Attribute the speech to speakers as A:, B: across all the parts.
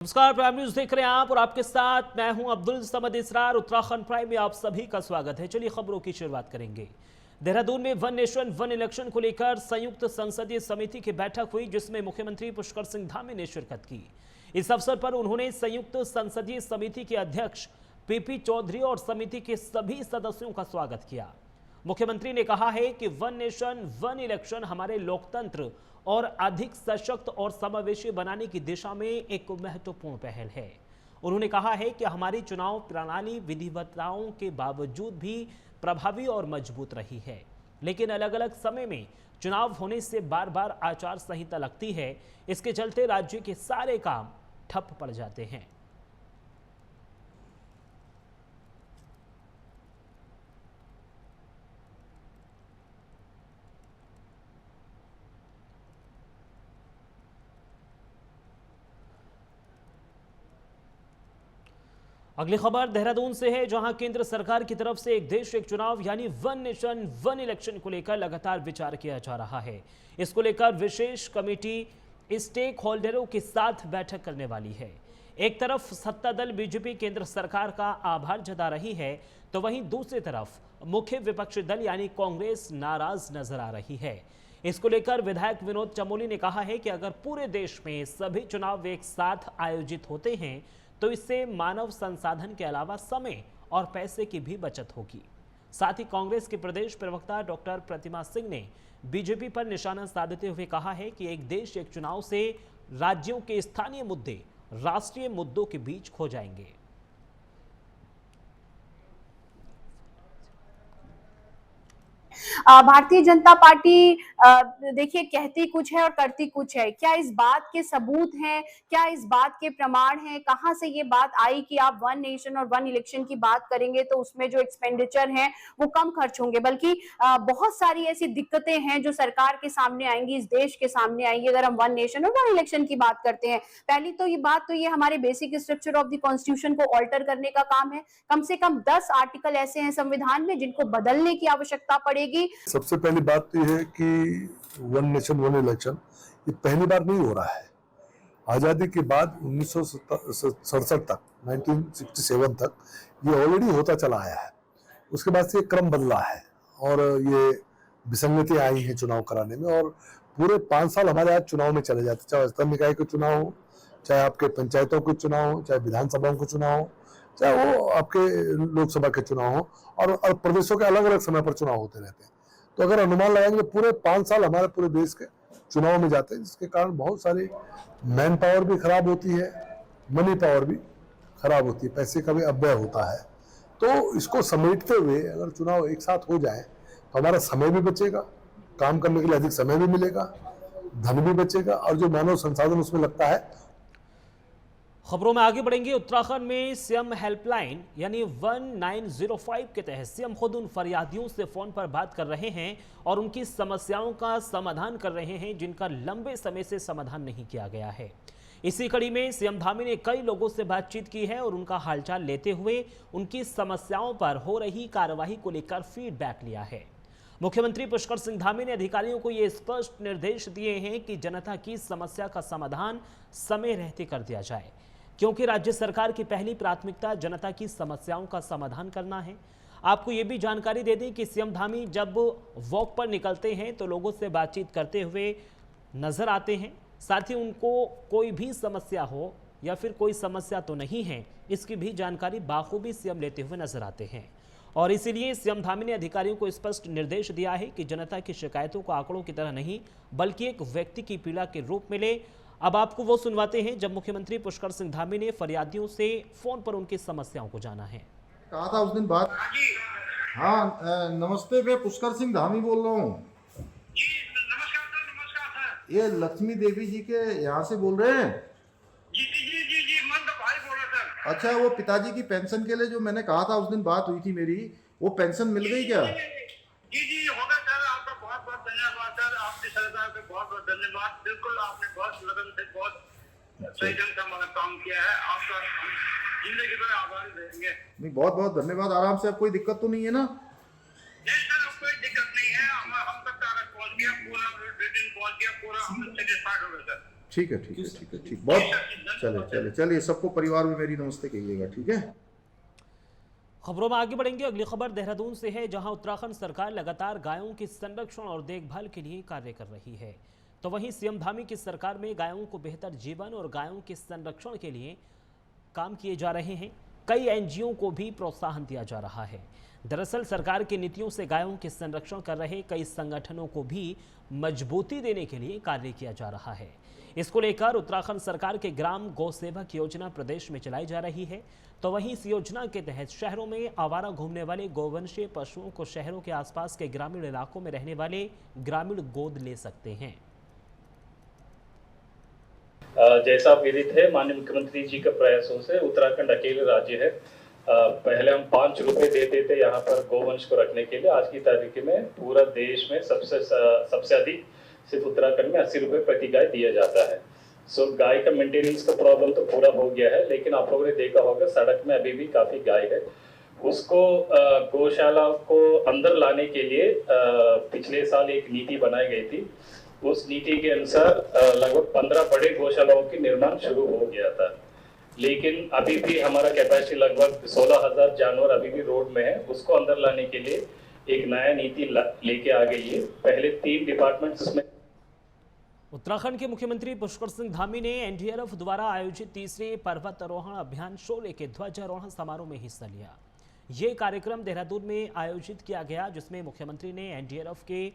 A: नमस्कार, prime news देख रहे हैं आप और आपके साथ मैं हूं अब्दुल समद इसरार। उत्तराखंड प्राइम में आप सभी का स्वागत है। चलिए खबरों की शुरुआत करेंगे। देहरादून में वन नेशन वन इलेक्शन को लेकर संयुक्त संसदीय समिति की बैठक हुई, जिसमें मुख्यमंत्री पुष्कर सिंह धामी ने शिरकत की। इस अवसर पर उन्होंने संयुक्त संसदीय समिति के अध्यक्ष पीपी चौधरी और समिति के सभी सदस्यों का स्वागत किया। मुख्यमंत्री ने कहा है कि वन नेशन वन इलेक्शन हमारे लोकतंत्र और अधिक सशक्त और समावेशी बनाने की दिशा में एक महत्वपूर्ण पहल है। उन्होंने कहा है कि हमारी चुनाव प्रणाली विधिवत्ताओं के बावजूद भी प्रभावी और मजबूत रही है, लेकिन अलग अलग समय में चुनाव होने से बार बार आचार संहिता लगती है। इसके चलते राज्य के सारे काम ठप पड़ जाते हैं। अगली खबर देहरादून से है, जहां केंद्र सरकार की तरफ से एक देश एक चुनाव यानी वन नेशन वन इलेक्शन को लेकर लगातार विचार किया जा रहा है। इसको लेकर विशेष कमेटी स्टेक होल्डरों के साथ बैठक करने वाली है। एक तरफ सत्ता दल बीजेपी केंद्र सरकार का आभार जता रही है, तो वहीं दूसरी तरफ मुख्य विपक्षी दल यानी कांग्रेस नाराज नजर आ रही है। इसको लेकर विधायक विनोद चमोली ने कहा है कि अगर पूरे देश में सभी चुनाव एक साथ आयोजित होते हैं तो इससे मानव संसाधन के अलावा समय और पैसे की भी बचत होगी। साथ ही कांग्रेस के प्रदेश प्रवक्ता डॉक्टर प्रतिमा सिंह ने बीजेपी पर निशाना साधते हुए कहा है कि एक देश एक चुनाव से राज्यों के स्थानीय मुद्दे राष्ट्रीय मुद्दों के बीच खो जाएंगे।
B: भारतीय जनता पार्टी देखिए कहती कुछ है और करती कुछ है। क्या इस बात के सबूत हैं? क्या इस बात के प्रमाण हैं? कहां से ये बात आई कि आप वन नेशन और वन इलेक्शन की बात करेंगे तो उसमें जो एक्सपेंडिचर है वो कम खर्च होंगे, बल्कि बहुत सारी ऐसी दिक्कतें हैं जो सरकार के सामने आएंगी, इस देश के सामने आएंगी अगर हम वन नेशन और वन इलेक्शन की बात करते हैं। पहली तो ये हमारे basic structure of the constitution को ऑल्टर करने का काम है। कम से कम 10 आर्टिकल ऐसे हैं संविधान में जिनको बदलने की आवश्यकता पड़ेगी।
C: सबसे पहली बात तो यह है कि वन नेशन वन इलेक्शन ये पहली बार नहीं हो रहा है। आज़ादी के बाद 1967 तक 1967 तक ये ऑलरेडी होता चला आया है। उसके बाद से ये क्रम बदला है और ये विसंगतियां आई हैं चुनाव कराने में, और पूरे 5 साल हमारे आज चुनाव में चले जाते, चाहे स्थल निकाय के चुनाव हो, चाहे आपके पंचायतों के चुनाव हो, चाहे विधानसभाओं के चुनाव हो, चाहे वो आपके लोकसभा के चुनाव हो, और प्रदेशों के अलग अलग समय पर चुनाव होते रहते हैं। तो अगर अनुमान लगाएंगे पूरे 5 साल हमारे पूरे देश के चुनाव में जाते हैं, जिसके कारण बहुत सारी मैन पावर भी खराब होती है, मनी पावर भी खराब होती है, पैसे का भी अपव्यय होता है। तो इसको समेटते हुए अगर चुनाव एक साथ हो जाए तो हमारा समय भी बचेगा, काम करने के लिए अधिक समय भी मिलेगा, धन भी बचेगा, और जो मानव संसाधन उसमें लगता है।
A: खबरों में आगे बढ़ेंगे। उत्तराखंड में सीएम हेल्पलाइन यानी 1905 के तहत सीएम खुद उन फरियादियों से फोन पर बात कर रहे हैं और उनकी समस्याओं का समाधान कर रहे हैं जिनका लंबे समय से समाधान नहीं किया गया है। इसी कड़ी में सीएम धामी ने कई लोगों से बातचीत की है और उनका हालचाल लेते हुए उनकी समस्याओं पर हो रही कार्रवाई को लेकर फीडबैक लिया है। मुख्यमंत्री पुष्कर सिंह धामी ने अधिकारियों को ये स्पष्ट निर्देश दिए हैं कि जनता की समस्या का समाधान समय रहते कर दिया जाए, क्योंकि राज्य सरकार की पहली प्राथमिकता जनता की समस्याओं का समाधान करना है। आपको ये भी जानकारी दे दें कि सीएम धामी जब वॉक पर निकलते हैं तो लोगों से बातचीत करते हुए नजर आते हैं। साथ ही उनको कोई भी समस्या हो या फिर कोई समस्या तो नहीं है, इसकी भी जानकारी बाखूबी सीएम लेते हुए नजर आते हैं। और इसीलिए सीएम धामी ने अधिकारियों को स्पष्ट निर्देश दिया है कि जनता की शिकायतों को आंकड़ों की तरह नहीं बल्कि एक व्यक्ति की पीड़ा के रूप में ले। अब आपको वो सुनवाते हैं जब मुख्यमंत्री पुष्कर सिंह धामी ने फरियादियों से फोन पर उनकी समस्याओं को जाना है।
D: कहा था उस दिन बात। हाँ नमस्ते, मैं पुष्कर सिंह धामी बोल रहा हूँ।
E: नमस्कार सर।
D: ये लक्ष्मी देवी जी के यहाँ से बोल रहे हैं?
E: जी मैं तो भाई बोल रहा सर।
D: अच्छा, वो पिताजी की पेंशन के लिए जो मैंने कहा था उस दिन बात हुई थी मेरी, वो पेंशन मिल गई क्या?
E: जी होगा सर। आपका बहुत बहुत धन्यवाद सर। आपकी सरकार पे बहुत बहुत धन्यवाद। बिल्कुल आपने बहुत लगन से बहुत सही ढंग से काम किया है। आपका जिंदगी भर आभारी रहेंगे।
D: नहीं, बहुत बहुत धन्यवाद। आराम से, अब कोई दिक्कत तो नहीं है ना?
E: नहीं सर, अब कोई दिक्कत नहीं है। हम तक पहुँच गया, पूरा रिटर्न पहुँच गया, पूरा हम स्टार्ट हो गया सर।
D: ठीक है, ठीक है, ठीक है, ठीक, बहुत चलिए सबको परिवार में मेरी नमस्ते कहिएगा, ठीक है।
A: खबरों में आगे बढ़ेंगे। अगली खबर देहरादून से है, जहां उत्तराखंड सरकार लगातार गायों के संरक्षण और देखभाल के लिए कार्य कर रही है। तो वहीं सीएम धामी की सरकार में गायों को बेहतर जीवन और गायों के संरक्षण के लिए काम किए जा रहे हैं। कई एनजीओ को भी प्रोत्साहन दिया जा रहा है। दरअसल सरकार की नीतियों से गायों के संरक्षण कर रहे कई संगठनों को भी मजबूती देने के लिए कार्य किया जा रहा है। इसको लेकर उत्तराखंड सरकार के ग्राम गौ सेवक योजना प्रदेश में चलाई जा रही है। तो वहीं इस योजना के तहत शहरों में आवारा घूमने वाले गौवंशीय पशुओं को शहरों के आसपास के ग्रामीण इलाकों में रहने वाले ग्रामीण गोद ले सकते हैं।
F: जैसा विदित है, माननीय मुख्यमंत्री जी के प्रयासों से उत्तराखंड अकेले राज्य है। पहले हम 5 रुपए देते थे यहाँ पर गोवंश को रखने के लिए। आज की तारीख में पूरा देश में सबसे अधिक सिर्फ उत्तराखंड में 80 रुपए प्रति गाय दिया जाता है। सो गाय का मेंटेनेंस का प्रॉब्लम तो पूरा हो गया है, लेकिन आप लोगों ने देखा होगा सड़क में अभी भी काफी गाय है। उसको गौशाला को अंदर लाने के लिए पिछले साल एक नीति बनाई गई थी। उस नीति के अनुसार लगभग 15 बड़े गौशालाओं की निर्माण शुरू हो गया था, लेकिन अभी भी हमारा कैपेसिटी लगभग 16,000 जानवर अभी भी रोड में है। उसको अंदर लाने के लिए एक नया नीति लेके आ गई है। पहले 3 डिपार्टमेंट्स में।
A: उत्तराखंड के मुख्यमंत्री पुष्कर सिंह धामी ने एनडीआरएफ द्वारा आयोजित तीसरे पर्वतारोहण अभियान शोले के ध्वजारोहण समारोह में हिस्सा लिया। ये कार्यक्रम देहरादून में आयोजित किया गया, जिसमें मुख्यमंत्री ने एनडीआरएफ के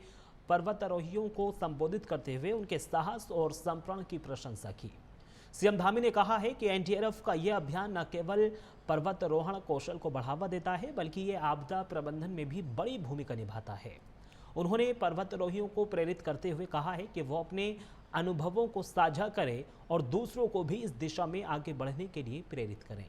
A: पर्वतारोहियों को संबोधित करते हुए उनके साहस और समर्पण की प्रशंसा की। सीएम धामी ने कहा है कि एनडीआरएफ का यह अभियान न केवल पर्वतारोहण कौशल को बढ़ावा देता है, बल्कि ये आपदा प्रबंधन में भी बड़ी भूमिका निभाता है। उन्होंने पर्वतारोहियों को प्रेरित करते हुए कहा है कि वो अपने अनुभवों को साझा करें और दूसरों को भी इस दिशा में आगे बढ़ने के लिए प्रेरित करें।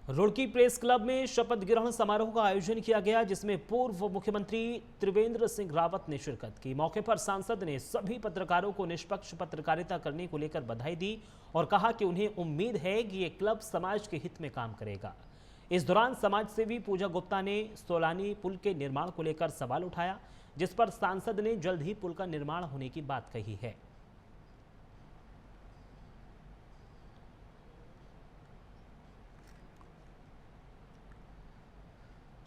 A: रुड़की प्रेस क्लब में शपथ ग्रहण समारोह का आयोजन किया गया, जिसमें पूर्व मुख्यमंत्री त्रिवेंद्र सिंह रावत ने शिरकत की। मौके पर सांसद ने सभी पत्रकारों को निष्पक्ष पत्रकारिता करने को लेकर बधाई दी और कहा कि उन्हें उम्मीद है कि ये क्लब समाज के हित में काम करेगा। इस दौरान समाज सेवी पूजा गुप्ता ने सोलानी पुल के निर्माण को लेकर सवाल उठाया, जिस पर सांसद ने जल्द ही पुल का निर्माण होने की बात कही है।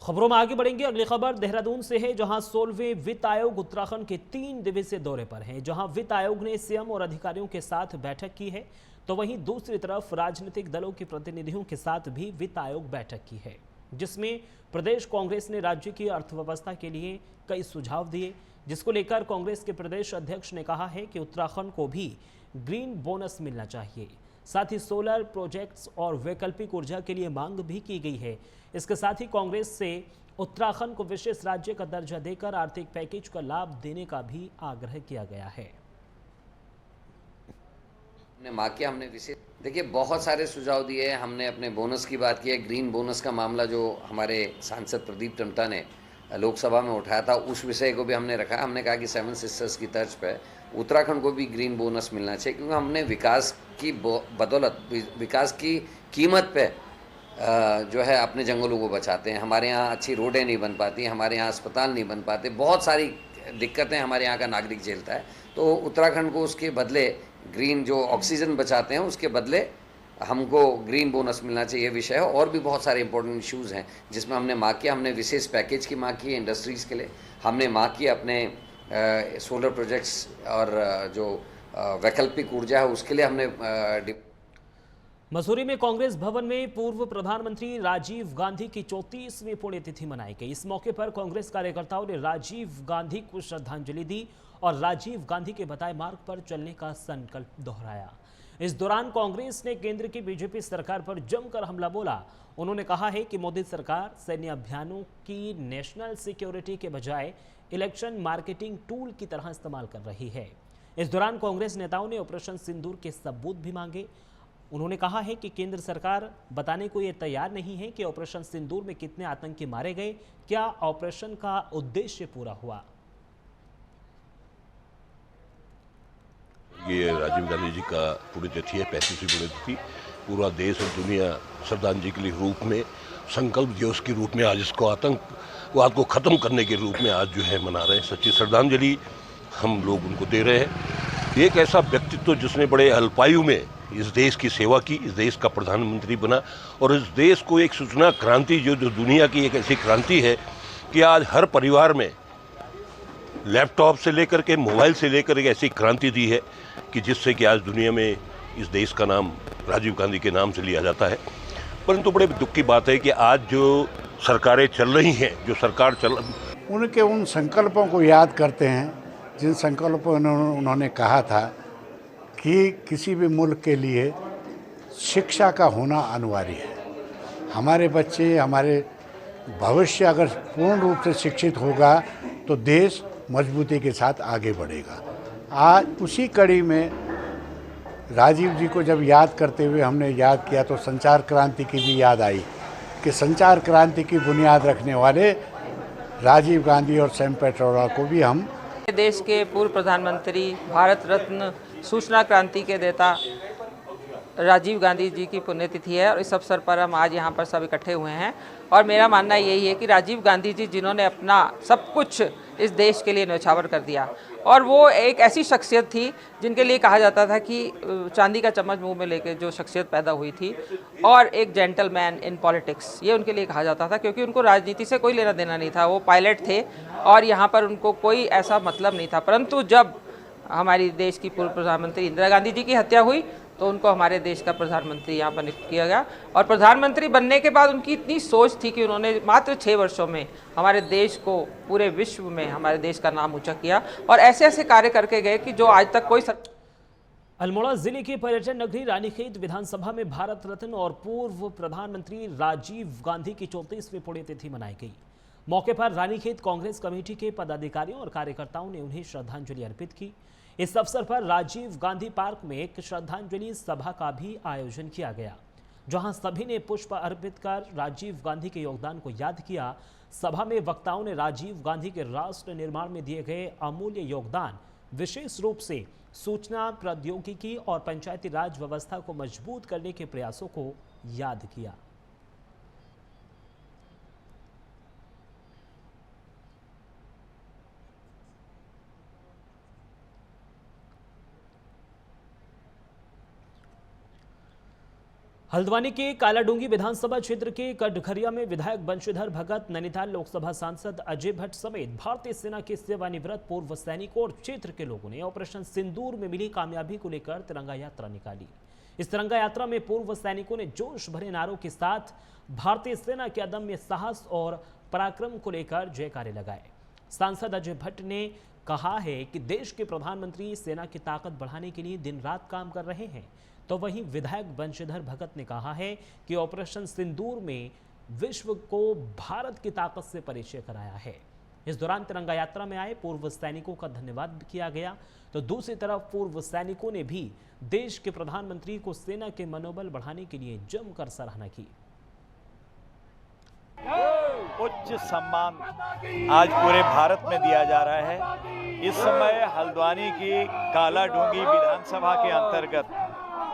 A: खबरों में आगे बढ़ेंगे। अगली खबर देहरादून से है, जहां 16वें वित्त आयोग उत्तराखंड के 3 दिवसीय दौरे पर है, जहां वित्त आयोग ने सीएम और अधिकारियों के साथ बैठक की है। तो वहीं दूसरी तरफ राजनीतिक दलों के प्रतिनिधियों के साथ भी वित्त आयोग बैठक की है, जिसमें प्रदेश कांग्रेस ने राज्य की अर्थव्यवस्था के लिए कई सुझाव दिए, जिसको लेकर कांग्रेस के प्रदेश अध्यक्ष ने कहा है कि उत्तराखंड को भी ग्रीन बोनस मिलना चाहिए। साथ ही सोलर प्रोजेक्ट्स और वैकल्पिक ऊर्जा के लिए मांग भी की गई है। इसके साथ ही कांग्रेस से उत्तराखंड को विशेष राज्य का दर्जा देकर आर्थिक पैकेज का लाभ देने का भी आग्रह किया गया है।
G: हमने मांग किया, हमने विशेष देखिए बहुत सारे सुझाव दिए हैं। हमने अपने बोनस की बात की है, ग्रीन बोनस का मामला जो हमारे सांसद प्रदीप टमटा ने लोकसभा में उठाया था, उस विषय को भी हमने रखा। हमने कहा कि 7 सिस्टर्स की तर्ज पर उत्तराखंड को भी ग्रीन बोनस मिलना चाहिए, क्योंकि हमने विकास की बदौलत, विकास की कीमत पे जो है अपने जंगलों को बचाते हैं। हमारे यहाँ अच्छी रोडें नहीं बन पाती, हमारे यहाँ अस्पताल नहीं बन पाते, बहुत सारी दिक्कतें हमारे यहाँ का नागरिक झेलता है। तो उत्तराखंड को उसके बदले ग्रीन जो ऑक्सीजन बचाते हैं उसके बदले हमको ग्रीन बोनस मिलना चाहिए विषय है। और भी बहुत सारे इंपॉर्टेंट इश्यूज़ हैं जिसमें हमने मांग किया। हमने विशेष पैकेज की मांग की है इंडस्ट्रीज़ के लिए। हमने मांग की अपने सोलर प्रोजेक्ट्स और जो वैकल्पिक ऊर्जा है उसके लिए हमने।
A: मसूरी में कांग्रेस भवन में पूर्व प्रधानमंत्री राजीव गांधी की 34वीं पुण्यतिथि मनाई गई। इस मौके पर कांग्रेस कार्यकर्ताओं ने राजीव गांधी को श्रद्धांजलि दी और राजीव गांधी के बताए मार्ग पर चलने का संकल्प दोहराया। इस दौरान कांग्रेस ने केंद्र की बीजेपी सरकार पर जमकर हमला बोला। उन्होंने कहा है कि मोदी सरकार सैन्य अभियानों की नेशनल सिक्योरिटी के बजाय इलेक्शन मार्केटिंग टूल की तरह इस्तेमाल कर रही है। इस दौरान कांग्रेस नेताओं ने ऑपरेशन सिंदूर के सबूत भी मांगे। उन्होंने कहा है कि केंद्र सरकार बताने को ये तैयार नहीं है कि ऑपरेशन सिंदूर में कितने आतंकी मारे गए, क्या ऑपरेशन का उद्देश्य पूरा हुआ।
H: ये राजीव गांधी जी का पुण्यतिथि है, 35वीं पुण्यतिथि। पूरा देश और दुनिया श्रद्धांजलि के रूप में, संकल्प दिवस के रूप में आज इसको आतंकवाद को ख़त्म करने के रूप में आज जो है मना रहे हैं। सच्ची श्रद्धांजलि हम लोग उनको दे रहे हैं। एक ऐसा व्यक्तित्व जिसने बड़े अल्पायु में इस देश की सेवा की, इस देश का प्रधानमंत्री बना और इस देश को एक सूचना क्रांति जो दुनिया की एक ऐसी क्रांति है कि आज हर परिवार में लैपटॉप से लेकर के मोबाइल से लेकर एक ऐसी क्रांति दी है कि जिससे कि आज दुनिया में इस देश का नाम राजीव गांधी के नाम से लिया जाता है। परंतु बड़े दुख की बात है कि आज जो सरकारें चल रही हैं, जो सरकार
I: उनके उन संकल्पों को याद करते हैं जिन संकल्पों उन्होंने कहा था कि किसी भी मुल्क के लिए शिक्षा का होना अनिवार्य है। हमारे बच्चे, हमारे भविष्य अगर पूर्ण रूप से शिक्षित होगा तो देश मजबूती के साथ आगे बढ़ेगा। आज उसी कड़ी में राजीव जी को जब याद करते हुए हमने याद किया तो संचार क्रांति की भी याद आई कि संचार क्रांति की बुनियाद रखने वाले राजीव गांधी और सैम पेट्रोडा को भी हम
J: देश के पूर्व प्रधानमंत्री, भारत रत्न, सूचना क्रांति के देता राजीव गांधी जी की पुण्यतिथि है और इस अवसर पर हम आज यहाँ पर सब इकट्ठे हुए हैं। और मेरा मानना यही है कि राजीव गांधी जी जिन्होंने अपना सब कुछ इस देश के लिए न्यौछावर कर दिया और वो एक ऐसी शख्सियत थी जिनके लिए कहा जाता था कि चांदी का चम्मच मुंह में लेके जो शख्सियत पैदा हुई थी और एक जेंटलमैन इन पॉलिटिक्स, ये उनके लिए कहा जाता था क्योंकि उनको राजनीति से कोई लेना देना नहीं था। वो पायलट थे और यहाँ पर उनको कोई ऐसा मतलब नहीं था। परंतु जब हमारी देश की पूर्व प्रधानमंत्री इंदिरा गांधी जी की हत्या हुई तो उनको हमारे देश का प्रधानमंत्री यहाँ पर नियुक्त किया गया और प्रधानमंत्री बनने के बाद उनकी इतनी सोच थी कि उन्होंने मात्र 6 वर्षों में हमारे देश को पूरे विश्व में हमारे देश का नाम ऊंचा किया और ऐसे ऐसे कार्य करके गए कि जो आज तक कोई
A: अल्मोड़ा जिले के पर्यटन नगरी रानीखेत विधानसभा में भारत रत्न और पूर्व प्रधानमंत्री राजीव गांधी की 34वीं पुण्यतिथि मनाई गई। मौके पर रानीखेत कांग्रेस कमेटी के पदाधिकारियों और कार्यकर्ताओं ने उन्हें श्रद्धांजलि अर्पित की। इस अवसर पर राजीव गांधी पार्क में एक श्रद्धांजलि सभा का भी आयोजन किया गया, जहां सभी ने पुष्प अर्पित कर राजीव गांधी के योगदान को याद किया। सभा में वक्ताओं ने राजीव गांधी के राष्ट्र निर्माण में दिए गए अमूल्य योगदान, विशेष रूप से सूचना प्रौद्योगिकी और पंचायती राज व्यवस्था को मजबूत करने के प्रयासों को याद किया। हल्द्वानी के कालाडूंगी विधानसभा क्षेत्र के कटघरिया में विधायक बंशीधर भगत, नैनीताल लोकसभा सांसद अजय भट्ट समेत भारतीय सेना के सेवानिवृत्त पूर्व सैनिकों और क्षेत्र के लोगों ने ऑपरेशन सिंदूर में मिली कामयाबी को लेकर तिरंगा यात्रा निकाली। इस तिरंगा यात्रा में पूर्व सैनिकों ने जोश भरे नारों के साथ भारतीय सेना के अदम्य साहस और पराक्रम को लेकर जयकारे लगाए। सांसद अजय भट्ट ने कहा है कि देश के प्रधानमंत्री सेना की ताकत बढ़ाने के लिए दिन रात काम कर रहे हैं, तो वहीं विधायक बंशीधर भगत ने कहा है कि ऑपरेशन सिंदूर में विश्व को भारत की ताकत से परिचय कराया है। इस दौरान तिरंगा यात्रा में आए पूर्व सैनिकों का धन्यवाद किया गया, तो दूसरी तरफ पूर्व सैनिकों ने भी देश के प्रधानमंत्री को सेना के मनोबल बढ़ाने के लिए जमकर सराहना की।
K: उच्च सम्मान आज पूरे भारत में दिया जा रहा है। इस समय हल्द्वानी की कालाडूंगी विधानसभा के अंतर्गत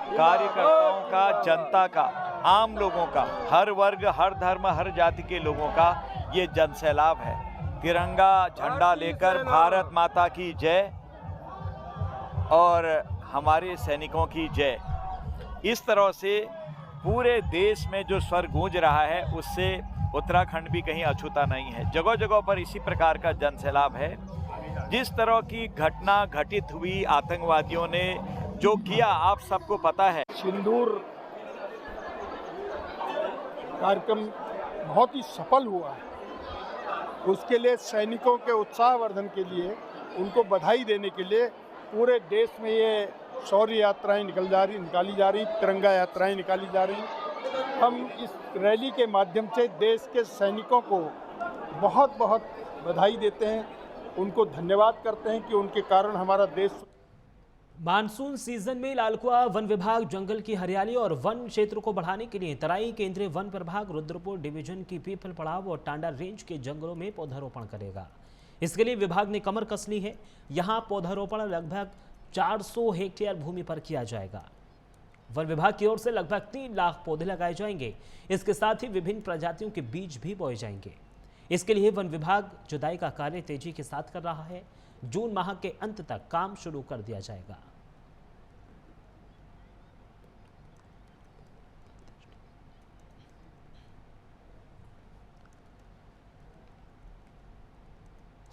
K: कार्यकर्ताओं का, जनता का, आम लोगों का, हर वर्ग, हर धर्म, हर जाति के लोगों का ये जनसैलाब है। तिरंगा झंडा लेकर भारत माता की जय और हमारे सैनिकों की जय, इस तरह से पूरे देश में जो स्वर गूंज रहा है उससे उत्तराखंड भी कहीं अछूता नहीं है। जगह जगह पर इसी प्रकार का जनसैलाब है। जिस तरह की घटना घटित हुई, आतंकवादियों ने जो किया आप सबको पता है।
L: सिंदूर कार्यक्रम बहुत ही सफल हुआ है। उसके लिए सैनिकों के उत्साहवर्धन के लिए, उनको बधाई देने के लिए पूरे देश में ये शौर्य यात्राएं निकाली जा रही, तिरंगा यात्राएं निकाली जा रही। हम इस रैली के माध्यम से देश के सैनिकों को बहुत बहुत बधाई देते हैं, उनको धन्यवाद करते हैं कि उनके कारण हमारा देश।
A: मानसून सीजन में लालकुआ वन विभाग जंगल की हरियाली और वन क्षेत्र को बढ़ाने के लिए तराई केंद्रीय वन प्रभाग रुद्रपुर डिवीजन की पीपल पड़ाव और टांडा रेंज के जंगलों में पौधारोपण करेगा। इसके लिए विभाग ने कमर कस ली है। यहाँ पौधारोपण लगभग 400 हेक्टेयर भूमि पर किया जाएगा। वन विभाग की ओर से लगभग 3 लाख पौधे लगाए जाएंगे। इसके साथ ही विभिन्न प्रजातियों के बीज भी बोए जाएंगे। इसके लिए वन विभाग जुताई का कार्य तेजी के साथ कर रहा है। जून माह के अंत तक काम शुरू कर दिया जाएगा।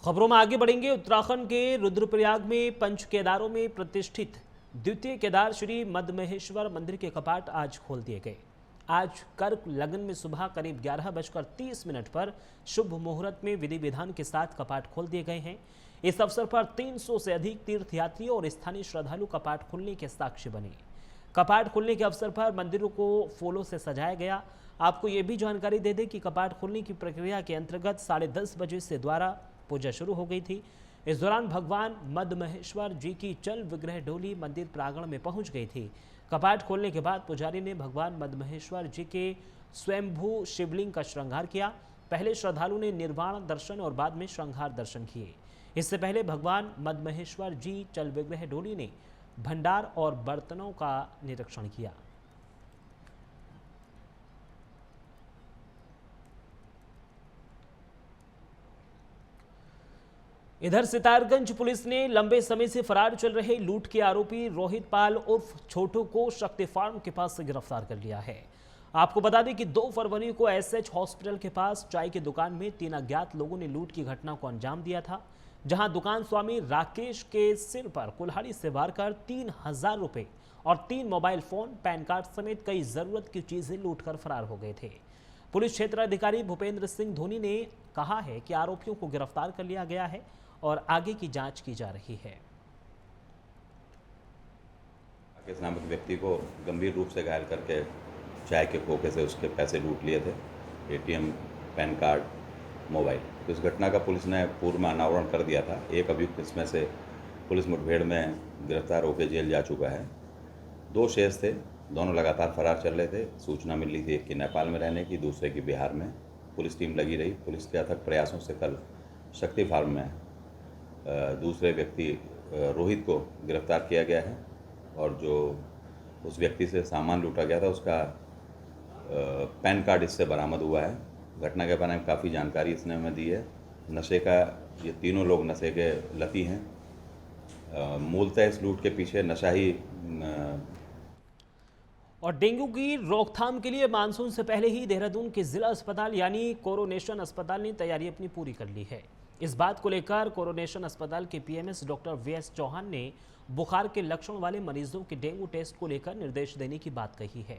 A: खबरों में आगे बढ़ेंगे। उत्तराखंड के रुद्रप्रयाग में पंच केदारों में प्रतिष्ठित द्वितीय केदार श्री मद्महेश्वर मंदिर के कपाट आज खोल दिए गए। आज कर्क लगन में सुबह करीब 11:30 पर शुभ मुहूर्त में विधि विधान के साथ कपाट खोल दिए गए हैं। इस अवसर पर 300 से अधिक तीर्थयात्रियों और स्थानीय श्रद्धालु कपाट खुलने के साक्षी बने। कपाट खुलने के अवसर पर मंदिरों को फूलों से सजाया गया। आपको ये भी जानकारी दे दें कि कपाट खुलने की प्रक्रिया के अंतर्गत 10:30 बजे से द्वारा पूजा शुरू हो गई थी। इस दौरान भगवान मद्महेश्वर जी की चल विग्रह डोली मंदिर प्रांगण में पहुंच गई थी। कपाट खोलने के बाद पुजारी ने भगवान मद्महेश्वर जी के स्वयंभू शिवलिंग का श्रृंगार किया। पहले श्रद्धालु ने निर्वाण दर्शन और बाद में श्रृंगार दर्शन किए। इससे पहले भगवान मद्महेश्वर जी चल विग्रह डोली ने भंडार और बर्तनों का निरीक्षण किया। इधर सितारगंज पुलिस ने लंबे समय से फरार चल रहे लूट के आरोपी रोहित पाल उर्फ छोटू को शक्ति फार्म के पास से गिरफ्तार कर लिया है। आपको बता दें कि 2 फरवरी को एसएच हॉस्पिटल के पास चाय की दुकान में 3 अज्ञात लोगों ने लूट की घटना को अंजाम दिया था, जहां दुकान स्वामी राकेश के सिर पर कुल्हाड़ी से वार कर 3000 रुपए और 3 मोबाइल फोन, पैन कार्ड समेत कई जरूरत की चीजें लूट कर फरार हो गए थे। पुलिस क्षेत्राधिकारी भूपेंद्र सिंह धोनी ने कहा है कि आरोपियों को गिरफ्तार कर लिया गया है और आगे की जांच की जा रही है।
M: राकेश नामक व्यक्ति को गंभीर रूप से घायल करके चाय के खोखे से उसके पैसे लूट लिए थे, एटीएम, पैन कार्ड, मोबाइल। तो इस घटना का पुलिस ने पूर्व में अनावरण कर दिया था। एक अभियुक्त इसमें से पुलिस मुठभेड़ में गिरफ्तार होकर जेल जा चुका है। 2 शेष थे, दोनों लगातार फरार चल रहे थे। सूचना मिल रही थी एक की नेपाल में रहने की, दूसरे की बिहार में। पुलिस टीम लगी रही। पुलिस के अथक प्रयासों से कल शक्ति फार्म में दूसरे व्यक्ति रोहित को गिरफ्तार किया गया है और जो उस व्यक्ति से सामान लूटा गया था उसका पैन कार्ड इससे बरामद हुआ है। घटना के बारे में काफ़ी जानकारी इसने हमें दी है। नशे का ये तीनों लोग नशे के लती हैं। मूलतः इस लूट के पीछे नशा ही
A: और डेंगू की रोकथाम के लिए मानसून से पहले ही देहरादून के जिला अस्पताल यानी कोरोनेशन अस्पताल ने तैयारी अपनी पूरी कर ली है। इस बात को लेकर कोरोनेशन अस्पताल के पीएमएस डॉक्टर वीएस चौहान ने बुखार के लक्षण वाले मरीजों के डेंगू टेस्ट को लेकर निर्देश देने की बात कही है।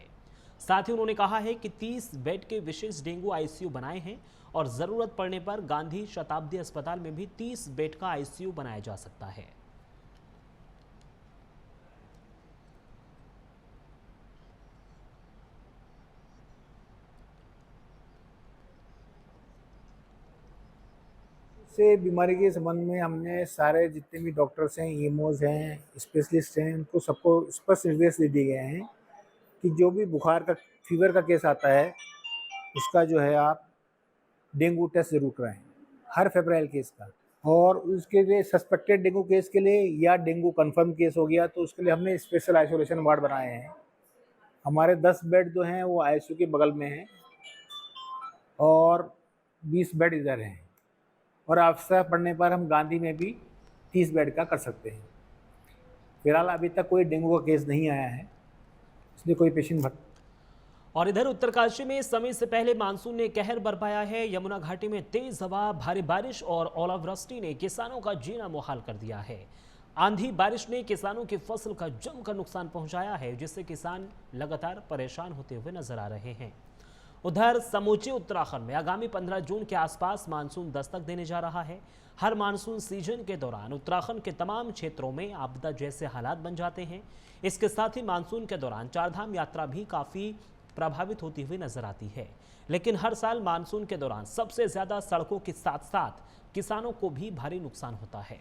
A: साथ ही उन्होंने कहा है कि 30 बेड के विशेष डेंगू आईसीयू बनाए हैं और जरूरत पड़ने पर गांधी शताब्दी अस्पताल में भी 30 बेड का आईसीयू बनाया जा सकता है।
N: से बीमारी के संबंध में हमने सारे जितने भी डॉक्टर्स हैं, ईएमओज हैं, स्पेशलिस्ट हैं, उनको सबको स्पष्ट निर्देश दे दिए गए हैं कि जो भी बुखार का फीवर का केस आता है उसका जो है आप डेंगू टेस्ट ज़रूर कराएं, हर फेब्राइल केस का। और उसके लिए सस्पेक्टेड डेंगू केस के लिए या डेंगू कंफर्म केस हो गया तो उसके लिए हमने स्पेशल आइसोलेशन वार्ड बनाए हैं। हमारे 10 बेड जो हैं वो आईसीयू के बगल में हैं और 20 बेड इधर हैं और आवश्यकता पड़ने पर हम गांधी में भी 30 बेड का कर सकते हैं। फिलहाल अभी तक कोई डेंगू का केस नहीं आया है, इसलिए कोई पेशेंट
A: और इधर उत्तरकाशी में समय से पहले मानसून ने कहर बरपाया है। यमुना घाटी में तेज हवा, भारी बारिश और ओलावृष्टि ने किसानों का जीना मुहाल कर दिया है। आंधी बारिश ने किसानों की फसल का जमकर नुकसान पहुंचाया है, जिससे किसान लगातार परेशान होते हुए नजर आ रहे हैं। उधर समूचे उत्तराखंड में आगामी 15 जून के आसपास मानसून दस्तक देने जा रहा है। हर मानसून सीजन के दौरान उत्तराखंड के तमाम क्षेत्रों में आपदा जैसे हालात बन जाते हैं। इसके साथ ही मानसून के दौरान चारधाम यात्रा भी काफ़ी प्रभावित होती हुई नजर आती है। लेकिन हर साल मानसून के दौरान सबसे ज़्यादा सड़कों के साथ साथ किसानों को भी भारी नुकसान होता है।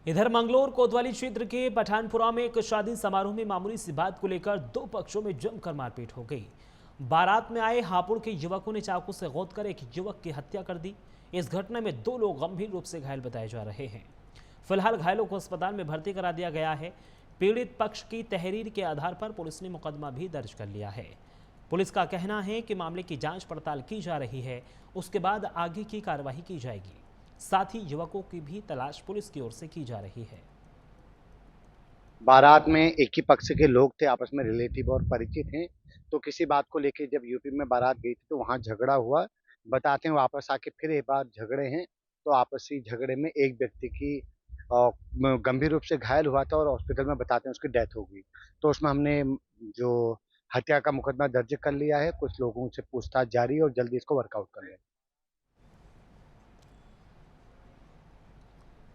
A: इधर मंगलोर कोतवाली क्षेत्र के पठानपुरा में एक शादी समारोह में मामूली सी बात को लेकर दो पक्षों में जमकर मारपीट हो गई। बारात में आए हापुड़ के युवकों ने चाकू से गोद कर एक युवक की हत्या कर दी। इस घटना में दो लोग गंभीर रूप से घायल बताए जा रहे हैं। फिलहाल घायलों को अस्पताल में भर्ती करा दिया गया है। पीड़ित पक्ष की तहरीर के आधार पर पुलिस ने मुकदमा भी दर्ज कर लिया है। पुलिस का कहना है कि मामले की जांच पड़ताल की जा रही है, उसके बाद आगे की कार्रवाई की जाएगी। साथ ही युवकों की भी तलाश पुलिस की ओर से की जा रही है।
O: बारात में एक ही पक्ष के लोग थे, आपस में रिलेटिव और परिचित हैं। तो किसी बात को लेकर जब यूपी में बारात गई थी तो वहां झगड़ा हुआ। बताते हैं वापस आके फिर एक बार झगड़े हैं, तो आपसी झगड़े में एक व्यक्ति की गंभीर रूप से घायल हुआ था और हॉस्पिटल में बताते हैं उसकी डेथ हो गई। तो उसमें हमने जो हत्या का मुकदमा दर्ज कर लिया है, कुछ लोगों से पूछताछ जारी है और जल्दी इसको वर्कआउट कर लेंगे।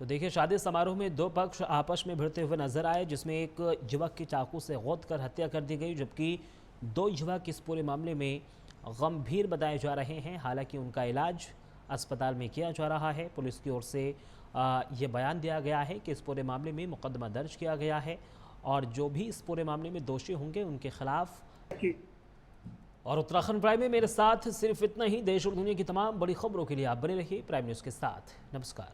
A: तो देखिए, शादी समारोह में दो पक्ष आपस में भिड़ते हुए नजर आए, जिसमें एक युवक की चाकू से गोद कर हत्या कर दी गई, जबकि दो युवक इस पूरे मामले में गंभीर बताए जा रहे हैं। हालांकि उनका इलाज अस्पताल में किया जा रहा है। पुलिस की ओर से ये बयान दिया गया है कि इस पूरे मामले में मुकदमा दर्ज किया गया है और जो भी इस पूरे मामले में दोषी होंगे उनके खिलाफ। और उत्तराखंड प्राइम में मेरे साथ सिर्फ इतना ही। देश और दुनिया की तमाम बड़ी खबरों के लिए आप बने रहिए प्राइम न्यूज़ के साथ। नमस्कार।